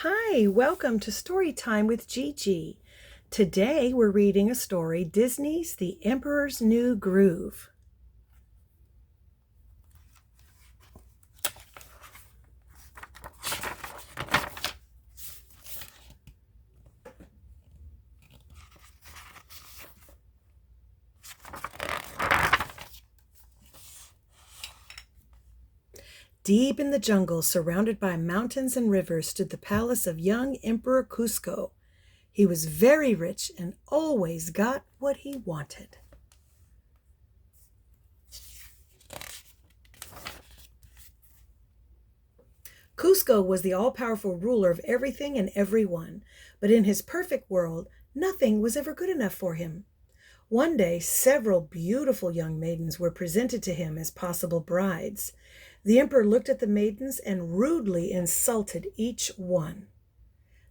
Hi, welcome to Story Time with Gigi. Today we're reading a story, Disney's The Emperor's New Groove. Deep in the jungle, surrounded by mountains and rivers, stood the palace of young Emperor Cusco. He was very rich and always got what he wanted. Cusco was the all-powerful ruler of everything and everyone, but in his perfect world, nothing was ever good enough for him. One day, several beautiful young maidens were presented to him as possible brides. The emperor looked at the maidens and rudely insulted each one.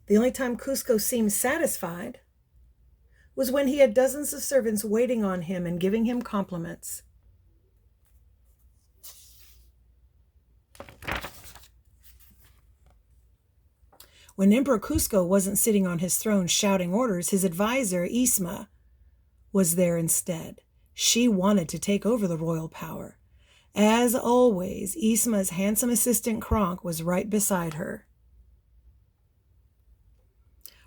The only time Cusco seemed satisfied was when he had dozens of servants waiting on him and giving him compliments. When Emperor Cusco wasn't sitting on his throne shouting orders, his advisor, Isma, was there instead. She wanted to take over the royal power. As always, Isma's handsome assistant Kronk was right beside her.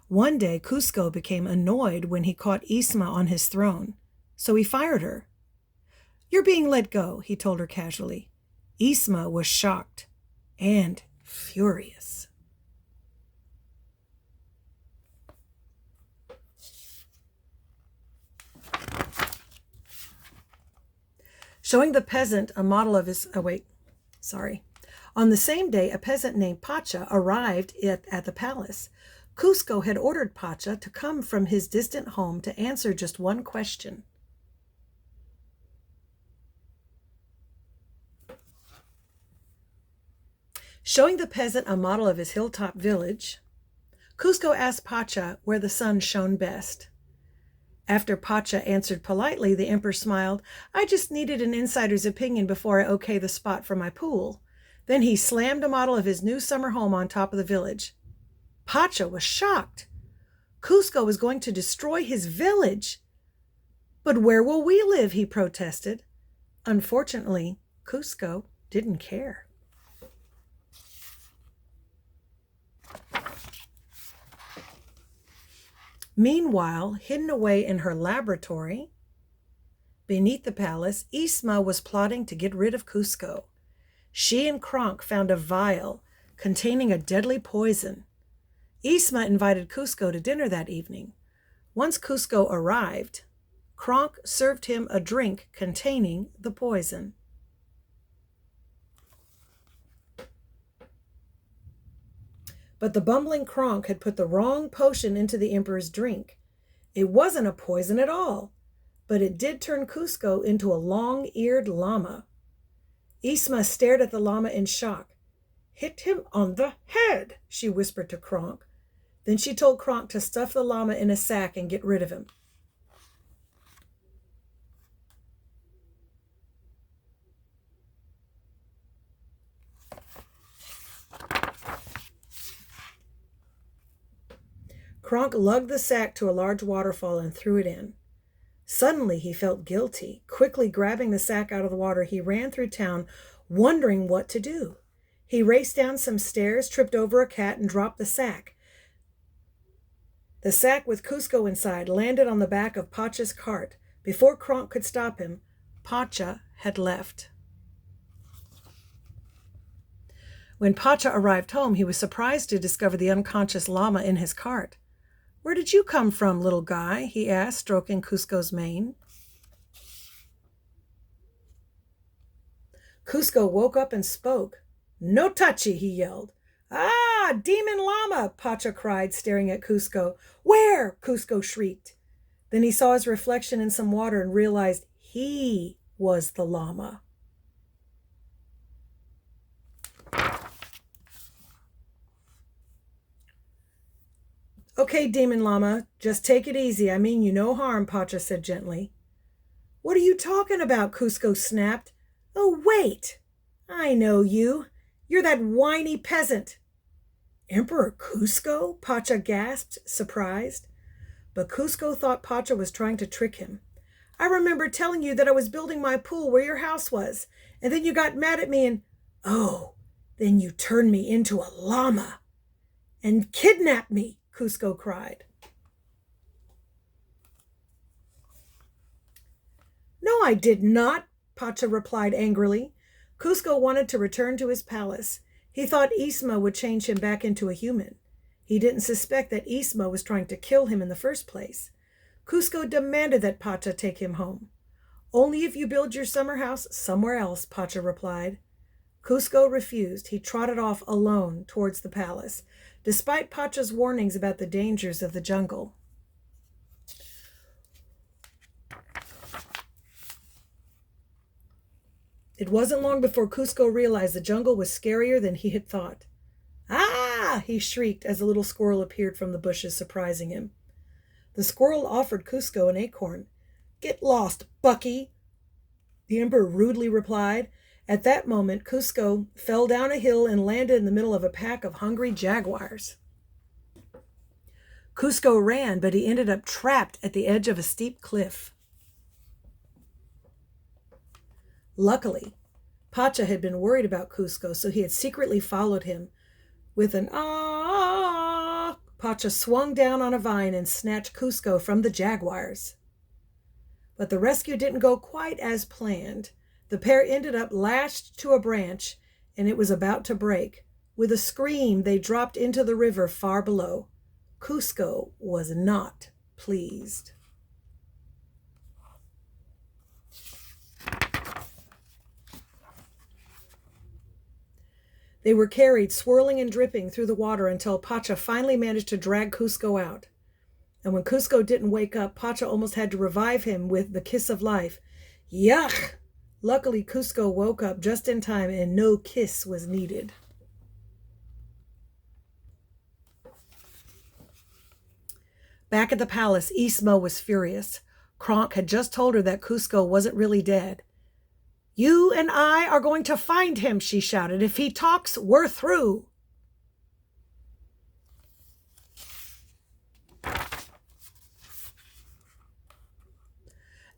One day, Cusco became annoyed when he caught Isma on his throne, so he fired her. "You're being let go," he told her casually. Isma was shocked and furious. Showing the peasant a model of his... On the same day, a peasant named Pacha arrived at the palace. Cusco had ordered Pacha to come from his distant home to answer just one question. Showing the peasant a model of his hilltop village, Cusco asked Pacha where the sun shone best. After Pacha answered politely, the emperor smiled. "I just needed an insider's opinion before I okay the spot for my pool." Then he slammed a model of his new summer home on top of the village. Pacha was shocked. Cusco was going to destroy his village. "But where will we live?" he protested. Unfortunately, Cusco didn't care. Meanwhile, hidden away in her laboratory beneath the palace, Isma was plotting to get rid of Cusco. She and Kronk found a vial containing a deadly poison. Isma invited Cusco to dinner that evening. Once Cusco arrived, Kronk served him a drink containing the poison. But the bumbling Kronk had put the wrong potion into the emperor's drink. It wasn't a poison at all, but it did turn Cusco into a long-eared llama. Isma stared at the llama in shock. "Hit him on the head," she whispered to Kronk. Then she told Kronk to stuff the llama in a sack and get rid of him. Kronk lugged the sack to a large waterfall and threw it in. Suddenly, he felt guilty. Quickly grabbing the sack out of the water, he ran through town, wondering what to do. He raced down some stairs, tripped over a cat, and dropped the sack. The sack with Cusco inside landed on the back of Pacha's cart. Before Kronk could stop him, Pacha had left. When Pacha arrived home, he was surprised to discover the unconscious llama in his cart. "Where did you come from, little guy?" he asked, stroking Cusco's mane. Cusco woke up and spoke. "No touchy," he yelled. "Ah, demon llama!" Pacha cried, staring at Cusco. "Where?" Cusco shrieked. Then he saw his reflection in some water and realized he was the llama. "Okay, demon llama, just take it easy. I mean you no harm," Pacha said gently. "What are you talking about?" Cusco snapped. "Oh, wait! I know you. You're that whiny peasant." Emperor Cusco? Pacha gasped, surprised. But Cusco thought Pacha was trying to trick him. I remember telling you that I was building my pool where your house was, and then you got mad at me and, oh, then you turned me into a llama and kidnapped me, Cusco cried. No, I did not, Pacha replied angrily. Cusco wanted to return to his palace. He thought Isma would change him back into a human. He didn't suspect that Isma was trying to kill him in the first place. Cusco demanded that Pacha take him home. Only if you build your summer house somewhere else, Pacha replied. Cusco refused. He trotted off alone towards the palace, despite Pacha's warnings about the dangers of the jungle. It wasn't long before Cusco realized the jungle was scarier than he had thought. Ah! He shrieked as a little squirrel appeared from the bushes, surprising him. The squirrel offered Cusco an acorn. Get lost, Bucky, the emperor rudely replied. At that moment, Cusco fell down a hill and landed in the middle of a pack of hungry jaguars. Cusco ran, but he ended up trapped at the edge of a steep cliff. Luckily, Pacha had been worried about Cusco, so he had secretly followed him. With an ah, Pacha swung down on a vine and snatched Cusco from the jaguars. But the rescue didn't go quite as planned. The pair ended up lashed to a branch, and it was about to break. With a scream, they dropped into the river far below. Cusco was not pleased. They were carried, swirling and dripping, through the water until Pacha finally managed to drag Cusco out. And when Cusco didn't wake up, Pacha almost had to revive him with the kiss of life. Yuck! Luckily, Cusco woke up just in time and no kiss was needed. Back at the palace, Isma was furious. Kronk had just told her that Cusco wasn't really dead. You and I are going to find him, she shouted. If he talks, we're through.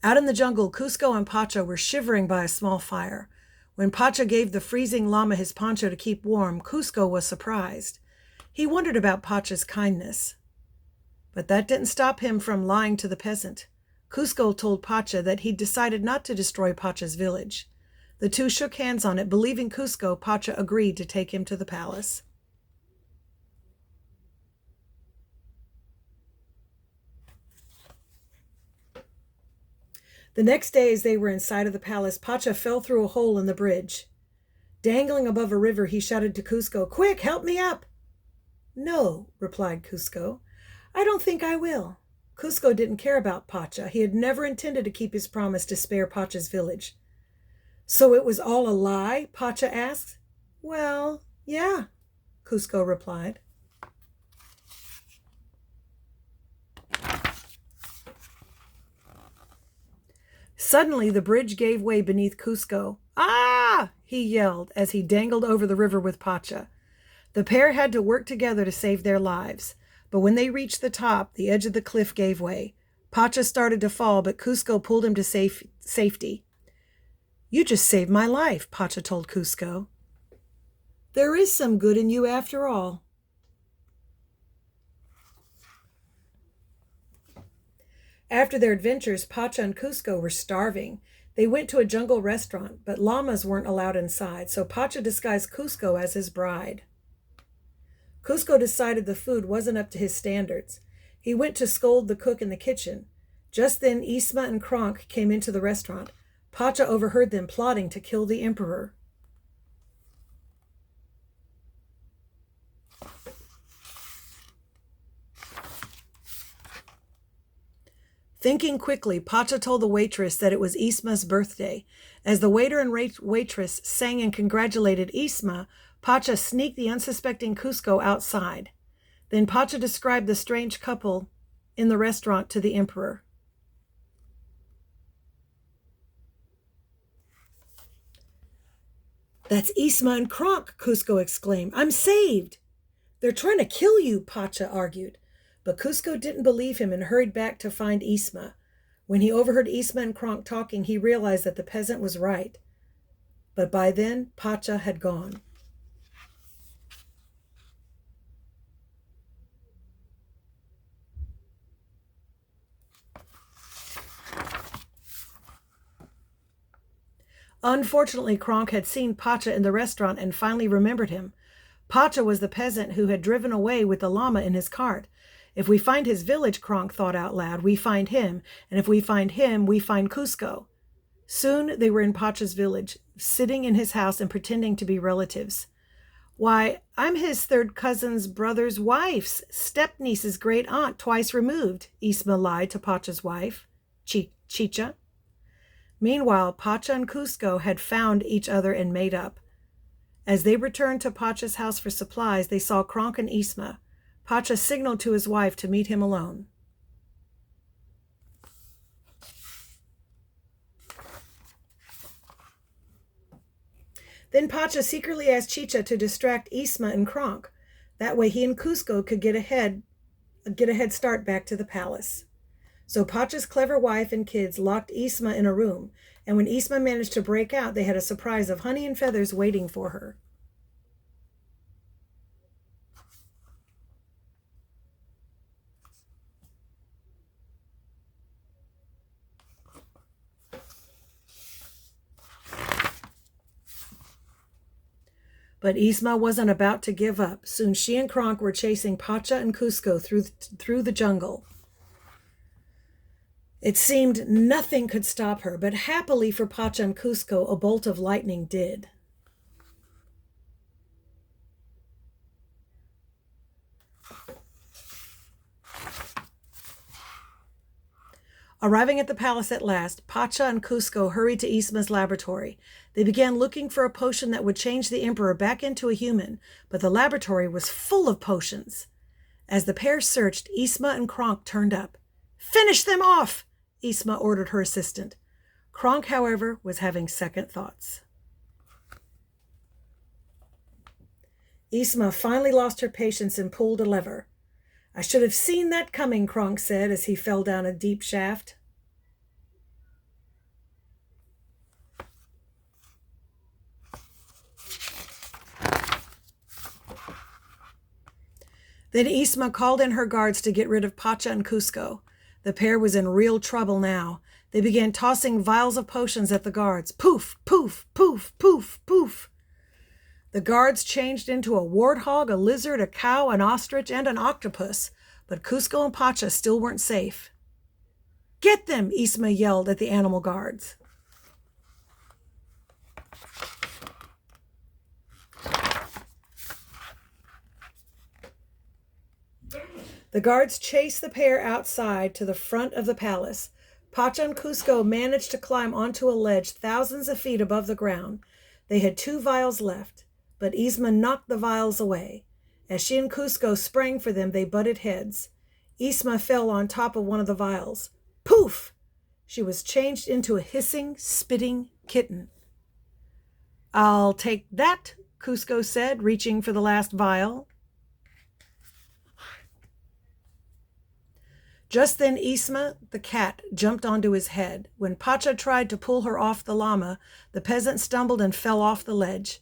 Out in the jungle, Cusco and Pacha were shivering by a small fire. When Pacha gave the freezing llama his poncho to keep warm, Cusco was surprised. He wondered about Pacha's kindness. But that didn't stop him from lying to the peasant. Cusco told Pacha that he'd decided not to destroy Pacha's village. The two shook hands on it. Believing Cusco, Pacha agreed to take him to the palace. The next day, as they were inside of the palace, Pacha fell through a hole in the bridge. Dangling above a river, he shouted to Cusco, "Quick, help me up!" "No," replied Cusco. "I don't think I will." Cusco didn't care about Pacha. He had never intended to keep his promise to spare Pacha's village. "So it was all a lie?" Pacha asked. "Well, yeah," Cusco replied. Suddenly, the bridge gave way beneath Cusco. "Ah!" he yelled as he dangled over the river with Pacha. The pair had to work together to save their lives. But when they reached the top, the edge of the cliff gave way. Pacha started to fall, but Cusco pulled him to safety. "You just saved my life," Pacha told Cusco. "There is some good in you after all." After their adventures, Pacha and Cusco were starving. They went to a jungle restaurant, but llamas weren't allowed inside, so Pacha disguised Cusco as his bride. Cusco decided the food wasn't up to his standards. He went to scold the cook in the kitchen. Just then, Isma and Kronk came into the restaurant. Pacha overheard them plotting to kill the emperor. Thinking quickly, Pacha told the waitress that it was Isma's birthday. As the waiter and waitress sang and congratulated Isma, Pacha sneaked the unsuspecting Cusco outside. Then Pacha described the strange couple in the restaurant to the emperor. "That's Isma and Kronk," Cusco exclaimed. "I'm saved." They're trying to kill you, Pacha argued. But Cusco didn't believe him and hurried back to find Isma. When he overheard Isma and Kronk talking, he realized that the peasant was right. But by then, Pacha had gone. Unfortunately, Kronk had seen Pacha in the restaurant and finally remembered him. Pacha was the peasant who had driven away with the llama in his cart. If we find his village, Kronk thought out loud, we find him, and if we find him, we find Cusco. Soon they were in Pacha's village, sitting in his house and pretending to be relatives. Why, I'm his third cousin's brother's wife's step-niece's great aunt twice removed, Isma lied to Pacha's wife, Chicha. Meanwhile, Pacha and Cusco had found each other and made up. As they returned to Pacha's house for supplies, they saw Kronk and Isma. Pacha signaled to his wife to meet him alone. Then Pacha secretly asked Chicha to distract Isma and Kronk. That way he and Cusco could get a head start back to the palace. So Pacha's clever wife and kids locked Isma in a room, and when Isma managed to break out, they had a surprise of honey and feathers waiting for her. But Isma wasn't about to give up. Soon she and Kronk were chasing Pacha and Cusco through the jungle. It seemed nothing could stop her, but happily for Pacha and Cusco, a bolt of lightning did. Arriving at the palace at last, Pacha and Cusco hurried to Isma's laboratory. They began looking for a potion that would change the emperor back into a human, but the laboratory was full of potions. As the pair searched, Isma and Kronk turned up. "Finish them off!" Isma ordered her assistant. Kronk, however, was having second thoughts. Isma finally lost her patience and pulled a lever. "I should have seen that coming," Kronk said as he fell down a deep shaft. Then Isma called in her guards to get rid of Pacha and Cusco. The pair was in real trouble now. They began tossing vials of potions at the guards. Poof, poof, poof, poof, poof. The guards changed into a warthog, a lizard, a cow, an ostrich, and an octopus, but Cusco and Pacha still weren't safe. "Get them!" Isma yelled at the animal guards. The guards chased the pair outside to the front of the palace. Pacha and Cusco managed to climb onto a ledge thousands of feet above the ground. They had 2 vials left, but Isma knocked the vials away. As she and Cusco sprang for them, they butted heads. Isma fell on top of one of the vials. Poof! She was changed into a hissing, spitting kitten. "I'll take that," Cusco said, reaching for the last vial. Just then Isma, the cat, jumped onto his head. When Pacha tried to pull her off the llama, the peasant stumbled and fell off the ledge.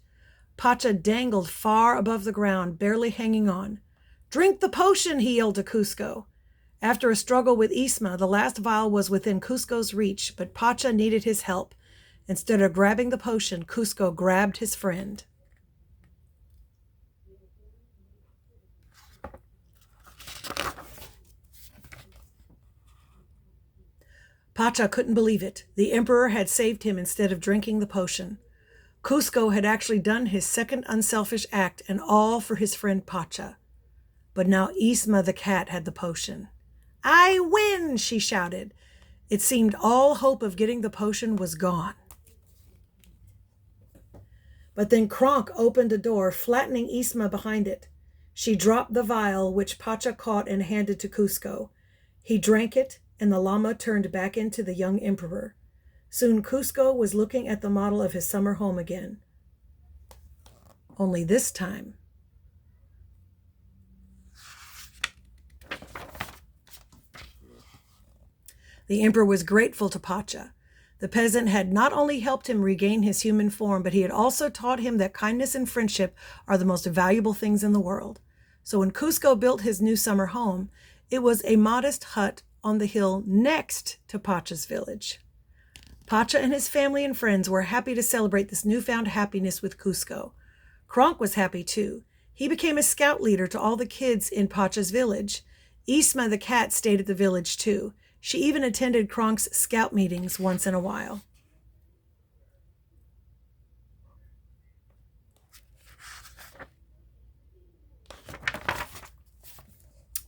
Pacha dangled far above the ground, barely hanging on. "Drink the potion," he yelled to Cusco. After a struggle with Isma, the last vial was within Cusco's reach, but Pacha needed his help. Instead of grabbing the potion, Cusco grabbed his friend. Pacha couldn't believe it. The emperor had saved him instead of drinking the potion. Cusco had actually done his second unselfish act, and all for his friend Pacha. But now Isma the cat had the potion. "I win!" she shouted. It seemed all hope of getting the potion was gone. But then Kronk opened a door, flattening Isma behind it. She dropped the vial, which Pacha caught and handed to Cusco. He drank it, and the llama turned back into the young emperor. Soon Cusco was looking at the model of his summer home again. Only this time, The emperor was grateful to Pacha. The peasant had not only helped him regain his human form, but he had also taught him that kindness and friendship are the most valuable things in the world. So when Cusco built his new summer home, it was a modest hut on the hill next to Pacha's village. Pacha and his family and friends were happy to celebrate this newfound happiness with Cusco. Kronk was happy too. He became a scout leader to all the kids in Pacha's village. Isma the cat stayed at the village too. She even attended Kronk's scout meetings once in a while.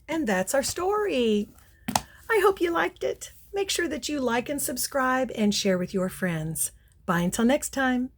And that's our story. I hope you liked it. Make sure that you like and subscribe and share with your friends. Bye until next time.